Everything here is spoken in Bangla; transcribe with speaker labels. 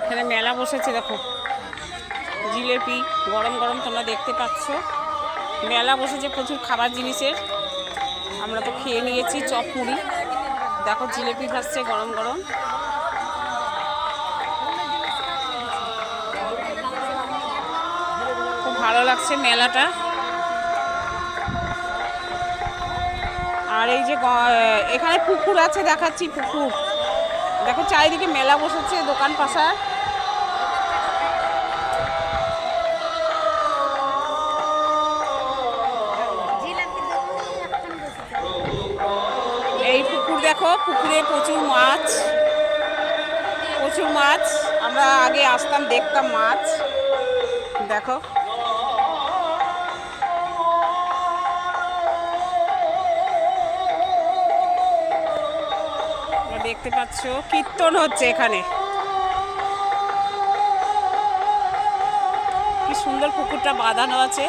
Speaker 1: এখানে মেলা বসেছে, দেখো জিলেপি গরম গরম তোমরা দেখতে পাচ্ছ। মেলা বসেছে প্রচুর খাবার জিনিসের। আমরা তো খেয়ে নিয়েছি চপ মুড়ি। দেখো জিলেপি ভাসছে গরম গরম। খুব ভালো লাগছে মেলাটা। আর এই যে এখানে পুকুর আছে, দেখাচ্ছি পুকুর। দেখো চারিদিকে মেলা বসেছে, দোকান পাশার। এই পুকুর দেখো, পুকুরে প্রচুর মাছ, প্রচুর মাছ। আমরা আগে আসতাম, দেখতাম মাছ। দেখো দেখতে পাচ্ছ কীর্তন হচ্ছে এখানে। কি সুন্দর পুকুরটা বাঁধানো আছে।